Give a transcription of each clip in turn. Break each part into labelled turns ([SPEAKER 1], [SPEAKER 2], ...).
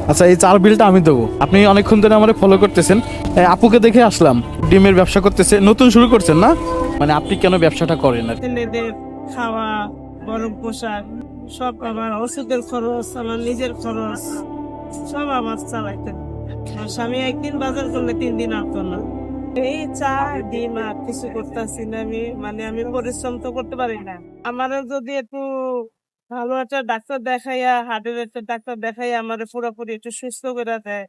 [SPEAKER 1] আচ্ছা, এই চার বিলটা আমি দেবো। আপনি অনেকক্ষণ ধরে আমার ফলো করতেছেন। আপুকে দেখে আসলাম, ডিমের ব্যবসা করতেছে, নতুন শুরু করছেন না? মানে আপনি কেন ব্যবসাটা করেন আর কি?
[SPEAKER 2] ছেলেদের খাওয়া, গরম পোশাক, সব আমার ওষুধের খরচ, আমার নিজের খরচ সব আমার চালাইতে হয়। আমার স্বামী একদিন বাজার করলে 3 দিন আসতো না। এই চা ডিম আর কিছু করতেছি না আমি, মানে আমি পরিশ্রম তো করতে পারি না। আমারও যদি একটু ভালো একটা ডাক্তার দেখাইয়া, হার্টের একটা ডাক্তার দেখাইয়া আমার পুরোপুরি একটু সুস্থ করে দেয়,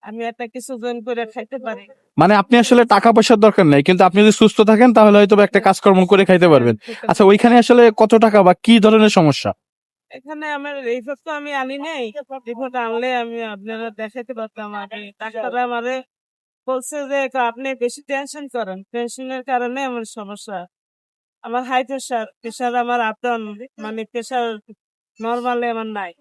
[SPEAKER 2] আমি একটা কিছু জয়েন করে খাইতে পারি।
[SPEAKER 1] মানে আপনি আসলে টাকা পয়সার দরকার নেই, কিন্তু আপনি যদি সুস্থ থাকেন তাহলে হয়তো বা একটা কাজকর্ম করে খাইতে পারবেন। আচ্ছা, ওইখানে আসলে কত টাকা বা কি ধরনের সমস্যা?
[SPEAKER 2] এখানে আমার রিপোর্ট তো আমি আনি নাই, রিপোর্ট আনলে আমি আপনারা দেখাতে পারতাম। আমি ডাক্তাররা আমারে বলছে যে আপনি বেশি টেনশন করেন, টেনশনের কারণে আমার সমস্যা। আমার হাই প্রেশার, প্রেশার আমার আপ ডাউন, মানে প্রেশার নরমালে আমার নাই।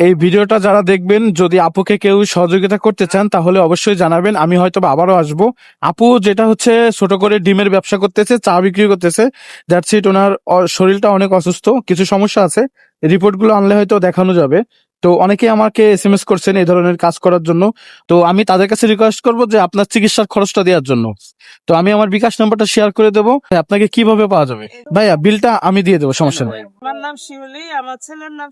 [SPEAKER 1] এই ভিডিওটা যারা দেখবেন, যদি আপুকে কেউ সহযোগিতা করতে চান তাহলে অবশ্যই জানাবেন, আমি হয়তো বা আবারও আসবো। আপু যেটা হচ্ছে ছোট করে ডিমের ব্যবসা করতেছে, চা বিক্রি করতেছে। That's it. ওনার শরীরটা অনেক অসুস্থ, কিছু সমস্যা আছে, রিপোর্ট গুলো আনলে হয়তো দেখানো যাবে। তো অনেকেই আমাকে এসএমএস করছেন এই ধরনের কাজ করার জন্য। তো আমি তাদের কাছে রিকোয়েস্ট করবো যে আপনার চিকিৎসার খরচটা দেওয়ার জন্য। তো আমি আমার বিকাশ নাম্বারটা শেয়ার করে দেবো, আপনাকে কিভাবে পাওয়া যাবে? ভাইয়া, বিলটা আমি দিয়ে দেবো, সমস্যা নেই।
[SPEAKER 2] আমার নাম শিউলি, আমার ছেলের নাম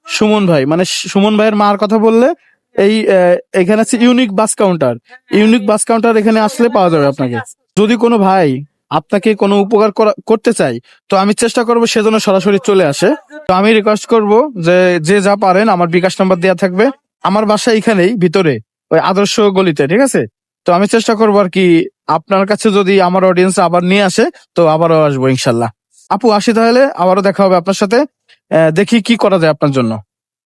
[SPEAKER 1] সুমন ভাই, মানে সুমন ভাইয়ের মার কথা বললে এই এখানে আছে unique bus counter. Unique bus counter এখানে আসলে পাওয়া যাবে আপনাকে। যদি কোনো ভাই আপনাকে কোনো উপকার করতে চাই, তো আমি চেষ্টা করবো সেজন্য সরাসরি চলে আসে। তো আমি রিকোয়েস্ট করব যে যে যা পারেন, আমার বিকাশ নাম্বার দেওয়া থাকবে। আমার বাসা এখানেই ভিতরে, ওই আদর্শ গলিতে, ঠিক আছে? তো আমি চেষ্টা করবো আর কি, আপনার কাছে যদি আমার অডিয়েন্স আবার নিয়ে আসে তো আবারও আসবো ইনশাল্লাহ। আপু আসি তাহলে, আবারও দেখা হবে আপনার সাথে। দেখি কি করা যায় আপনার জন্য।